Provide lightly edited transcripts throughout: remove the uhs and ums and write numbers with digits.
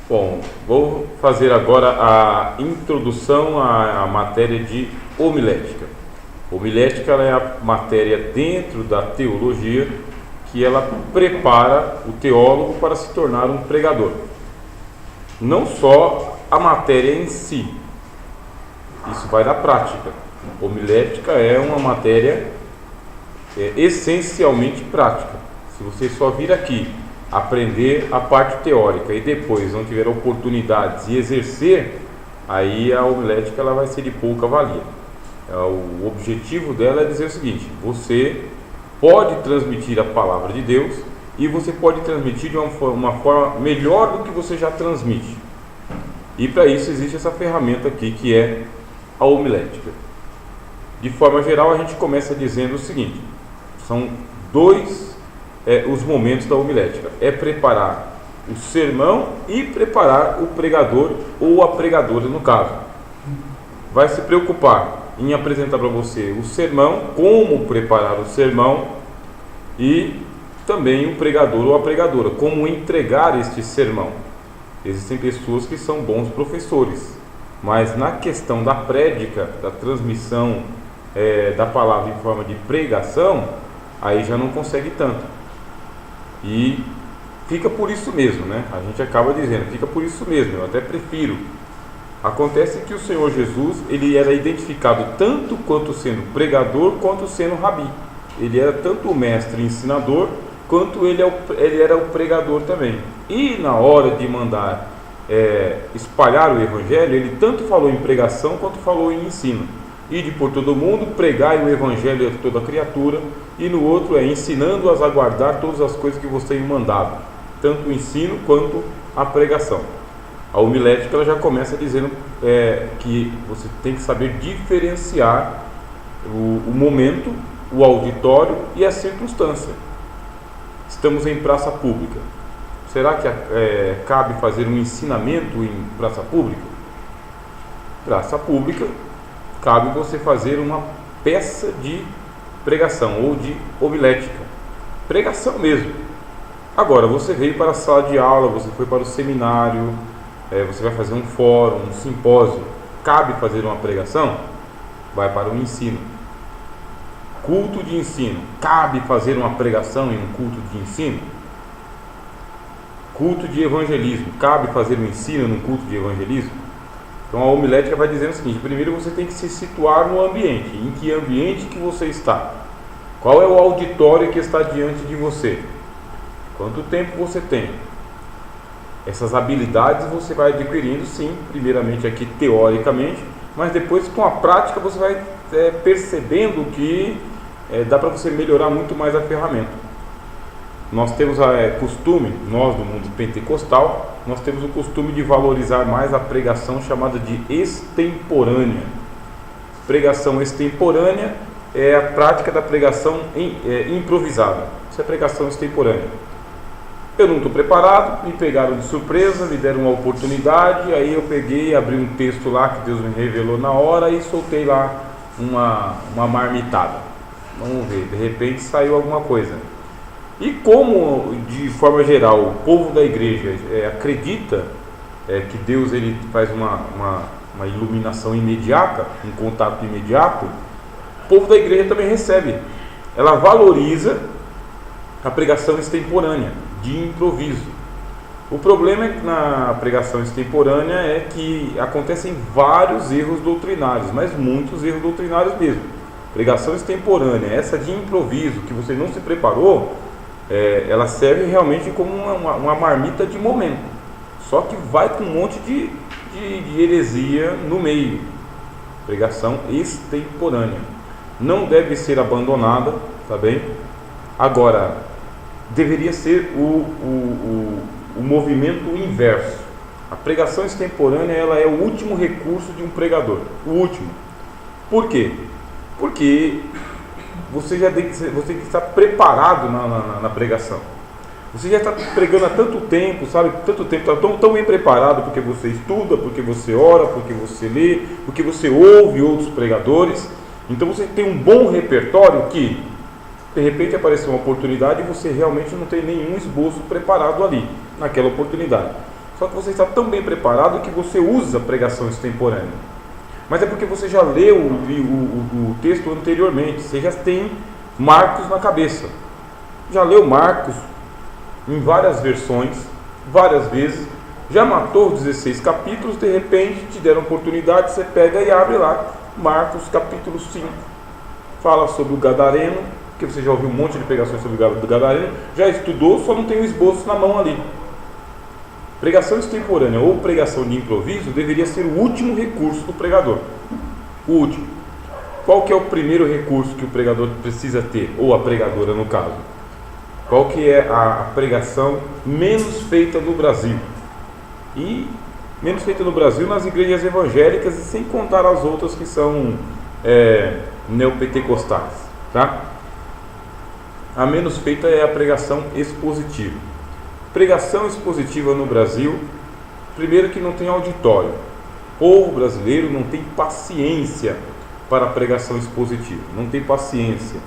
Bom, vou fazer agora a introdução à matéria de homilética. Homilética ela é a matéria dentro da teologia que ela prepara o teólogo para se tornar um pregador. Não só a matéria em si, isso vai na prática. Homilética é uma matéria essencialmente prática. Se você só vir aqui aprender a parte teórica e depois não tiver oportunidades de exercer, aí a homilética ela vai ser de pouca valia. O objetivo dela é dizer o seguinte: você pode transmitir a palavra de Deus e você pode transmitir de uma forma melhor do que você já transmite. E para isso existe essa ferramenta aqui que é a homilética. De forma geral, a gente começa dizendo o seguinte: são dois os momentos da homilética. É preparar o sermão e preparar o pregador ou a pregadora, no caso. Vai se preocupar em apresentar para você o sermão, como preparar o sermão, e também o pregador ou a pregadora, como entregar este sermão. Existem pessoas que são bons professores, mas na questão da prédica, da transmissão da palavra em forma de pregação, aí já não consegue tanto. E fica por isso mesmo, né? A gente acaba dizendo, fica por isso mesmo, eu até prefiro. Acontece que o Senhor Jesus, ele era identificado tanto quanto sendo pregador, quanto sendo rabi. Ele era tanto o mestre ensinador, quanto ele era o pregador também. E na hora de mandar espalhar o evangelho, ele tanto falou em pregação, quanto falou em ensino. Ide por todo mundo, pregai o evangelho a toda criatura, e no outro ensinando-as a guardar todas as coisas que você tem mandado, tanto o ensino quanto a pregação. A homilética ela já começa dizendo que você tem que saber diferenciar o momento, o auditório e a circunstância. Estamos em praça pública. Será que cabe fazer um ensinamento em praça pública? Praça pública, cabe você fazer uma peça de pregação ou de homilética. Pregação mesmo. Agora, você veio para a sala de aula, você foi para o seminário, você vai fazer um fórum, um simpósio. Cabe fazer uma pregação? Vai para o ensino. Culto de ensino. Cabe fazer uma pregação em um culto de ensino? Culto de evangelismo. Cabe fazer um ensino num culto de evangelismo? Então a homilética vai dizendo o seguinte: primeiro você tem que se situar no ambiente. Em que ambiente que você está? Qual é o auditório que está diante de você? Quanto tempo você tem? Essas habilidades você vai adquirindo, sim, primeiramente aqui teoricamente, mas depois com a prática você vai percebendo que dá para você melhorar muito mais a ferramenta. Nós temos costume, nós do mundo pentecostal, nós temos o costume de valorizar mais a pregação chamada de extemporânea. Pregação extemporânea é a prática da pregação improvisada. Isso é pregação extemporânea. Eu não estou preparado, me pegaram de surpresa, me deram uma oportunidade, aí eu peguei, abri um texto lá que Deus me revelou na hora e soltei lá uma marmitada. Vamos ver, de repente saiu alguma coisa. E como, de forma geral, o povo da igreja acredita que Deus ele faz uma iluminação imediata, um contato imediato, o povo da igreja também recebe. Ela valoriza a pregação extemporânea, de improviso. O problema na pregação extemporânea é que acontecem vários erros doutrinários, mas muitos erros doutrinários mesmo. Pregação extemporânea, essa de improviso, que você não se preparou, ela serve realmente como uma marmita de momento, só que vai com um monte de heresia no meio. Pregação extemporânea não deve ser abandonada, tá bem? Agora, deveria ser o movimento inverso. A pregação extemporânea ela é o último recurso de um pregador, o último. Por quê? Porque você tem que estar preparado na pregação. Você já está pregando há tanto tempo, sabe? Tanto tempo, está tão bem preparado, porque você estuda, porque você ora, porque você lê, porque você ouve outros pregadores. Então você tem um bom repertório que, de repente, apareceu uma oportunidade e você realmente não tem nenhum esboço preparado ali, naquela oportunidade. Só que você está tão bem preparado que você usa pregação extemporânea. Mas é porque você já leu o texto anteriormente, você já tem Marcos na cabeça. Já leu Marcos em várias versões, várias vezes, já matou os 16 capítulos, de repente te deram oportunidade, você pega e abre lá, Marcos capítulo 5. Fala sobre o gadareno, que você já ouviu um monte de pregações sobre o gadareno, já estudou, só não tem o esboço na mão ali. Pregação extemporânea ou pregação de improviso deveria ser o último recurso do pregador. O último. Qual que é o primeiro recurso que o pregador precisa ter, ou a pregadora no caso? Qual que é a pregação menos feita no Brasil? E menos feita no Brasil nas igrejas evangélicas, e sem contar as outras que são neopentecostais, tá? A menos feita é a pregação expositiva. Pregação expositiva no Brasil, primeiro que não tem auditório. O povo brasileiro não tem paciência para a pregação expositiva, não tem paciência.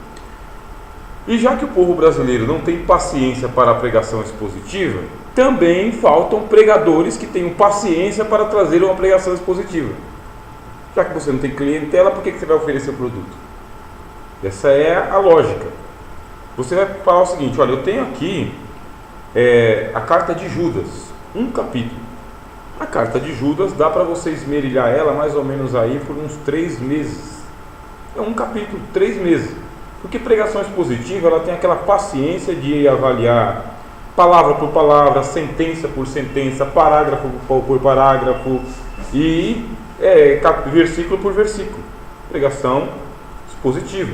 E já que o povo brasileiro não tem paciência para a pregação expositiva, também faltam pregadores que tenham paciência para trazer uma pregação expositiva. Já que você não tem clientela, por que você vai oferecer o produto? Essa é a lógica. Você vai falar o seguinte: olha, eu tenho aqui a carta de Judas, um capítulo. A carta de Judas dá para você esmerilhar ela mais ou menos aí por uns 3 meses. É um capítulo, 3 meses. Porque pregação expositiva, ela tem aquela paciência de avaliar palavra por palavra, sentença por sentença, parágrafo por parágrafo e versículo por versículo. Pregação expositiva.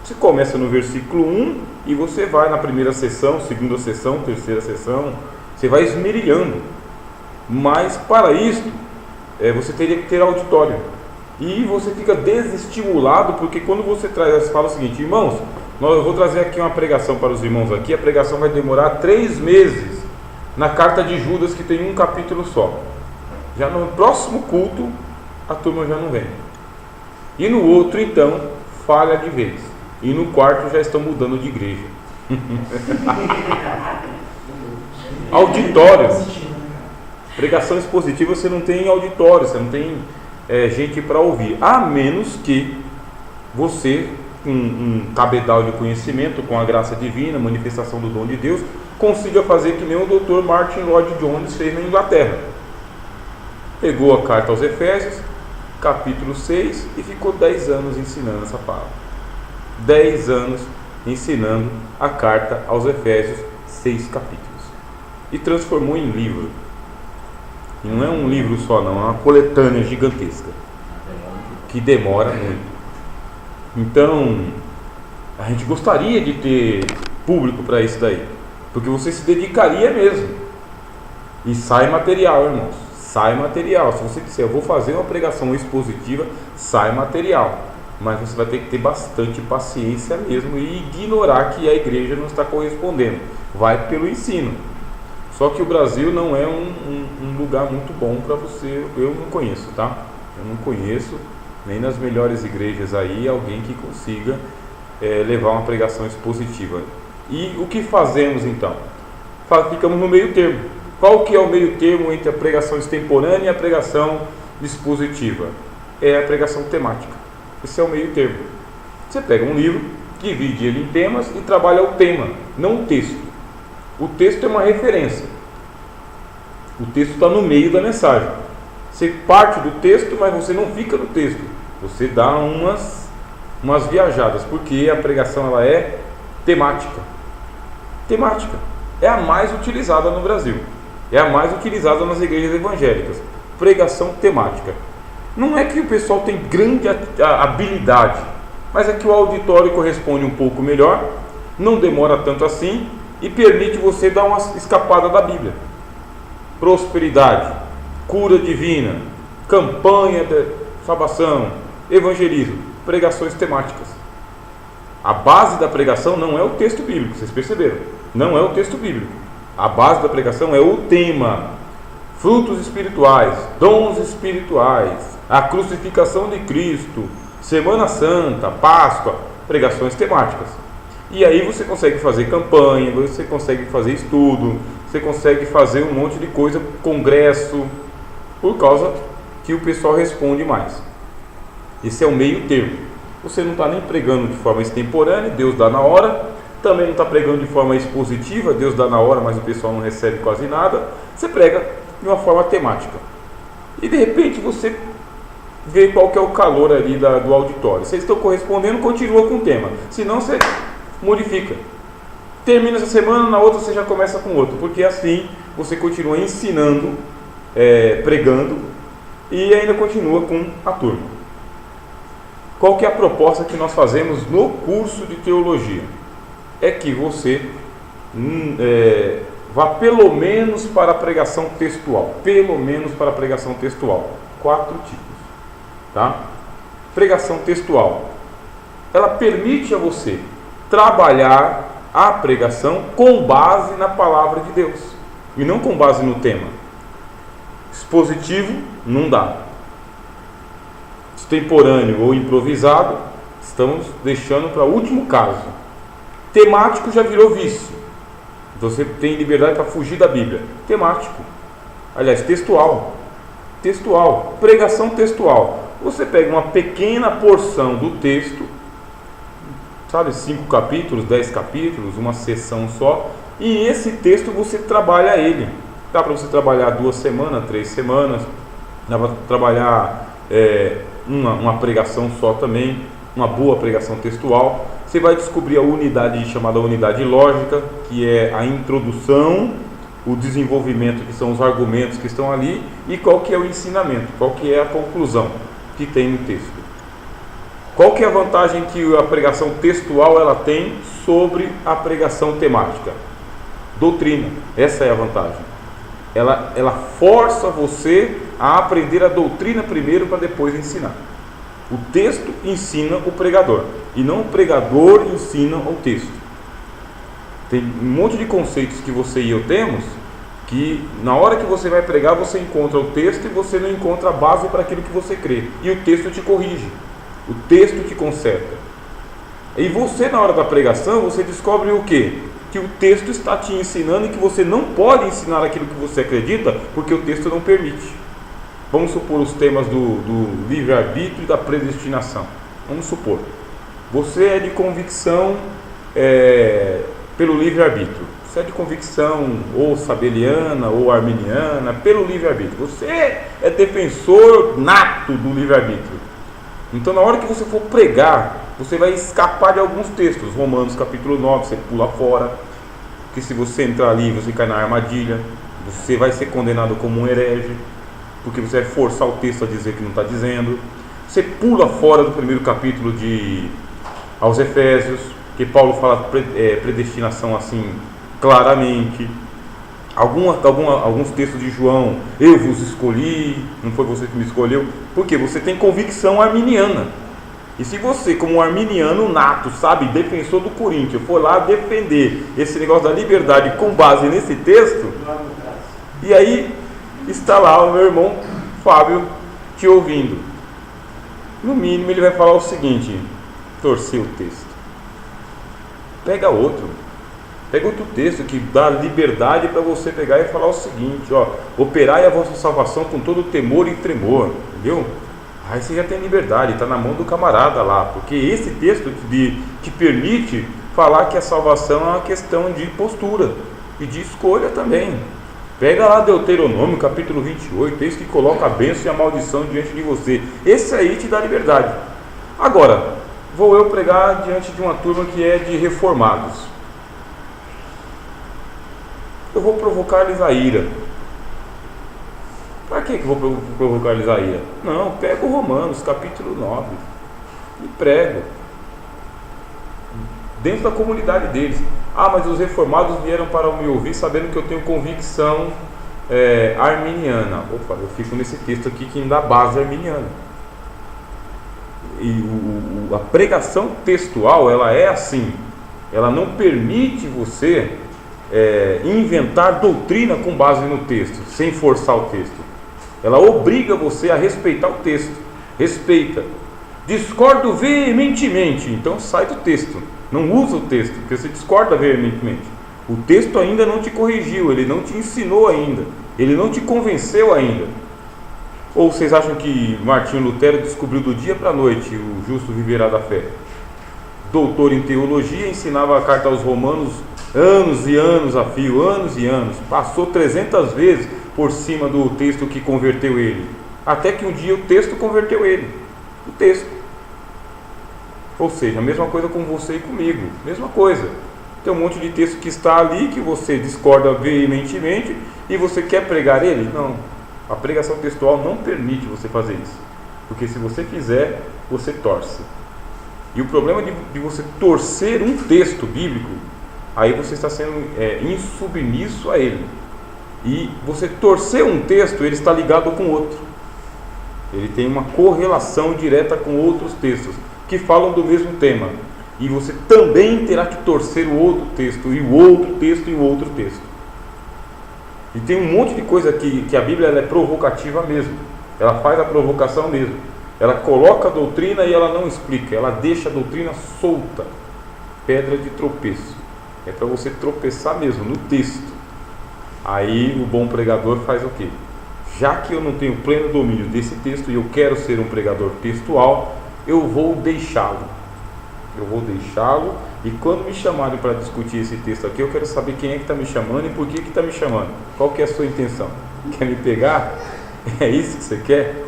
Você começa no versículo 1 e você vai na primeira sessão, segunda sessão, terceira sessão, você vai esmerilhando. Mas para isso, você teria que ter auditório. E você fica desestimulado, porque quando você fala o seguinte: irmãos, eu vou trazer aqui uma pregação para os irmãos aqui, a pregação vai demorar 3 meses na carta de Judas, que tem um capítulo só. Já no próximo culto, a turma já não vem. E no outro, então, falha de vez. E no quarto já estão mudando de igreja. Auditório. Pregação expositiva você não tem auditório, você não tem gente para ouvir. A menos que você, com um cabedal de conhecimento, com a graça divina, manifestação do dom de Deus, consiga fazer que nem o Dr. Martin Lloyd Jones fez na Inglaterra. Pegou a carta aos Efésios, capítulo 6, e ficou 10 anos ensinando essa palavra. 10 anos ensinando a carta aos Efésios, 6 capítulos. E transformou em livro. E não é um livro só não, é uma coletânea gigantesca, que demora muito. Então, a gente gostaria de ter público para isso daí, porque você se dedicaria mesmo. E sai material, irmãos, sai material. Se você disser, eu vou fazer uma pregação expositiva, sai material. Mas você vai ter que ter bastante paciência mesmo e ignorar que a igreja não está correspondendo. Vai pelo ensino. Só que o Brasil não é um lugar muito bom para você. Eu não conheço, tá? Eu não conheço, nem nas melhores igrejas aí, alguém que consiga levar uma pregação expositiva. E o que fazemos então? Ficamos no meio termo. Qual que é o meio termo entre a pregação extemporânea e a pregação expositiva? É a pregação temática. Esse é o meio termo. Você pega um livro, divide ele em temas e trabalha o tema, não o texto. O texto é uma referência. O texto está no meio da mensagem. Você parte do texto, mas você não fica no texto. Você dá umas viajadas, porque a pregação ela é temática. Temática. É a mais utilizada no Brasil. É a mais utilizada nas igrejas evangélicas. Pregação temática. Não é que o pessoal tem grande habilidade, mas é que o auditório corresponde um pouco melhor, não demora tanto assim e permite você dar uma escapada da Bíblia. Prosperidade, cura divina, campanha de salvação, evangelismo, pregações temáticas. A base da pregação não é o texto bíblico, vocês perceberam? Não é o texto bíblico. A base da pregação é o tema. Frutos espirituais, dons espirituais, a crucificação de Cristo, Semana Santa, Páscoa, pregações temáticas. E aí você consegue fazer campanha, você consegue fazer estudo, você consegue fazer um monte de coisa, congresso, por causa que o pessoal responde mais. Esse é o meio termo. Você não está nem pregando de forma extemporânea, Deus dá na hora. Também não está pregando de forma expositiva, Deus dá na hora, mas o pessoal não recebe quase nada. Você prega de uma forma temática. E de repente você vê qual que é o calor ali do auditório. Vocês estão correspondendo, continua com o tema. Senão você modifica. Termina essa semana, na outra você já começa com outro. Porque assim você continua ensinando, pregando e ainda continua com a turma. Qual que é a proposta que nós fazemos no curso de teologia? É que você vá pelo menos para a pregação textual. Pelo menos para a pregação textual. 4 tipos. Tá? Pregação textual. Ela permite a você trabalhar a pregação com base na palavra de Deus. E não com base no tema. Expositivo, não dá. Extemporâneo ou improvisado, estamos deixando para o último caso. Temático já virou vício. Você tem liberdade para fugir da Bíblia. Temático. Aliás, textual. Textual. Pregação textual. Você pega uma pequena porção do texto, sabe, 5 capítulos, 10 capítulos, uma sessão só, e esse texto você trabalha ele. Dá para você trabalhar 2 semanas, 3 semanas, dá para trabalhar uma pregação só também, uma boa pregação textual. Você vai descobrir a unidade chamada unidade lógica, que é a introdução, o desenvolvimento, que são os argumentos que estão ali, e qual que é o ensinamento, qual que é a conclusão que tem no texto. Qual que é a vantagem que a pregação textual ela tem sobre a pregação temática? Doutrina. Essa é a vantagem. Ela força você a aprender a doutrina primeiro para depois ensinar. O texto ensina o pregador e não o pregador ensina o texto. Tem um monte de conceitos que você e eu temos que na hora que você vai pregar você encontra o texto e você não encontra a base para aquilo que você crê. E o texto te corrige, o texto te conserta. E você na hora da pregação você descobre o quê? Que o texto está te ensinando e que você não pode ensinar aquilo que você acredita porque o texto não permite. Vamos supor os temas do livre-arbítrio e da predestinação. Vamos supor, você é de convicção pelo livre-arbítrio. Você é de convicção ou sabeliana ou arminiana pelo livre-arbítrio. Você é defensor nato do livre-arbítrio. Então na hora que você for pregar, você vai escapar de alguns textos. Romanos capítulo 9, você pula fora. Porque se você entrar ali, você cai na armadilha. Você vai ser condenado como um herege. Porque você vai forçar o texto a dizer que não está dizendo. Você pula fora do primeiro capítulo aos Efésios, que Paulo fala predestinação assim claramente. Alguns textos de João, eu vos escolhi, não foi você que me escolheu, porque você tem convicção arminiana. E se você, como um arminiano nato, sabe, defensor do Corinthians, for lá defender esse negócio da liberdade com base nesse texto, e aí está lá o meu irmão Fábio te ouvindo, no mínimo ele vai falar o seguinte: torcer o texto, pega outro texto que dá liberdade para você pegar e falar o seguinte: operai a vossa salvação com todo temor e tremor, entendeu? Aí você já tem liberdade, está na mão do camarada lá, porque esse texto te permite falar que a salvação é uma questão de postura e de escolha também. Pega lá Deuteronômio capítulo 28, esse que coloca a bênção e a maldição diante de você. Esse aí te dá liberdade. Agora, vou eu pregar diante de uma turma que é de reformados. Eu vou provocar-lhes a ira. Para que eu vou provocar-lhes a ira? Não, pego Romanos capítulo 9 e prego dentro da comunidade deles. Mas os reformados vieram para me ouvir sabendo que eu tenho convicção arminiana. Opa, eu fico nesse texto aqui que ainda dá base arminiana. E a pregação textual, ela é assim, ela não permite você inventar doutrina com base no texto, sem forçar o texto. Ela obriga você a respeitar o texto. Respeita. Discordo veementemente, então sai do texto. Não usa o texto, porque você discorda veementemente. O texto ainda não te corrigiu, ele não te ensinou ainda, ele não te convenceu ainda. Ou vocês acham que Martinho Lutero descobriu do dia para a noite o justo viverá da fé? Doutor em teologia, ensinava a carta aos Romanos anos e anos a fio, anos e anos. Passou 300 vezes por cima do texto que converteu ele. Até que um dia o texto converteu ele. O texto. Ou seja, a mesma coisa com você e comigo. Mesma coisa. Tem um monte de texto que está ali, que você discorda veementemente e você quer pregar ele? Não. A pregação textual não permite você fazer isso. Porque se você fizer, você torce. E o problema de você torcer um texto bíblico, aí você está sendo insubmisso a ele. E você torcer um texto, ele está ligado com outro. Ele tem uma correlação direta com outros textos que falam do mesmo tema. E você também terá que torcer o outro texto, e o outro texto, e o outro texto. E tem um monte de coisa que a Bíblia ela é provocativa mesmo. Ela faz a provocação mesmo. Ela coloca a doutrina e ela não explica. Ela deixa a doutrina solta. Pedra de tropeço. É para você tropeçar mesmo no texto. Aí o bom pregador faz o quê? Já que eu não tenho pleno domínio desse texto e eu quero ser um pregador textual, eu vou deixá-lo. E quando me chamarem para discutir esse texto aqui, eu quero saber quem é que está me chamando e por que está me chamando. Qual que é a sua intenção? Quer me pegar? É isso que você quer?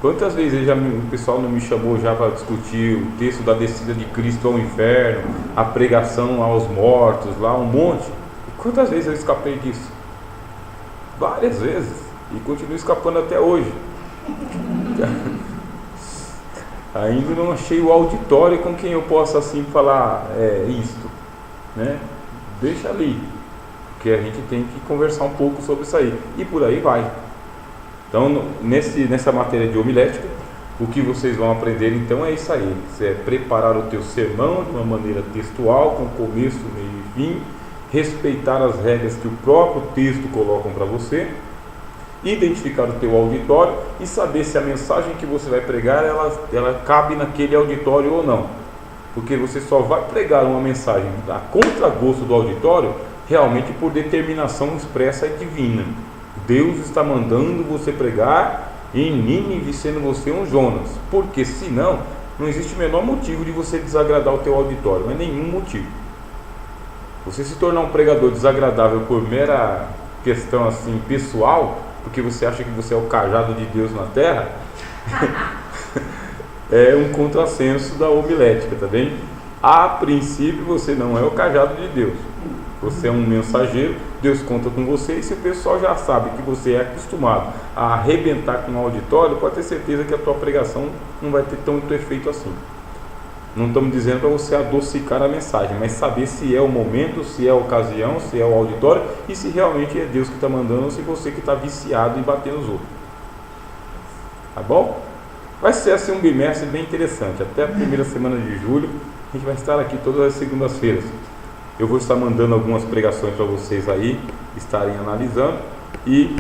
Quantas vezes o pessoal não me chamou já para discutir o texto da descida de Cristo ao inferno, a pregação aos mortos, lá um monte? E quantas vezes eu escapei disso? Várias vezes. E continuo escapando até hoje. Ainda não achei o auditório com quem eu possa assim falar isto, né? Deixa ali, porque a gente tem que conversar um pouco sobre isso aí. E por aí vai. Então, nessa matéria de homilética, o que vocês vão aprender então é isso aí. É preparar o teu sermão de uma maneira textual, com começo, meio e fim, respeitar as regras que o próprio texto colocam para você, identificar o teu auditório e saber se a mensagem que você vai pregar, ela cabe naquele auditório ou não. Porque você só vai pregar uma mensagem a contragosto do auditório, realmente por determinação expressa e divina. Deus está mandando você pregar em Nínive, sendo você um Jonas, porque senão não existe o menor motivo de você desagradar o teu auditório, mas nenhum motivo. Você se tornar um pregador desagradável por mera questão assim pessoal, porque você acha que você é o cajado de Deus na terra, é um contrassenso da homilética, tá bem? A princípio você não é o cajado de Deus. Você é um mensageiro, Deus conta com você, e se o pessoal já sabe que você é acostumado a arrebentar com o auditório, pode ter certeza que a tua pregação não vai ter tanto efeito assim. Não estamos dizendo para você adocicar a mensagem, mas saber se é o momento, se é a ocasião, se é o auditório e se realmente é Deus que está mandando ou se você que está viciado em bater nos outros. Tá bom? Vai ser assim um bimestre bem interessante. Até a primeira semana de julho, a gente vai estar aqui todas as segundas-feiras. Eu vou estar mandando algumas pregações para vocês aí, estarem analisando e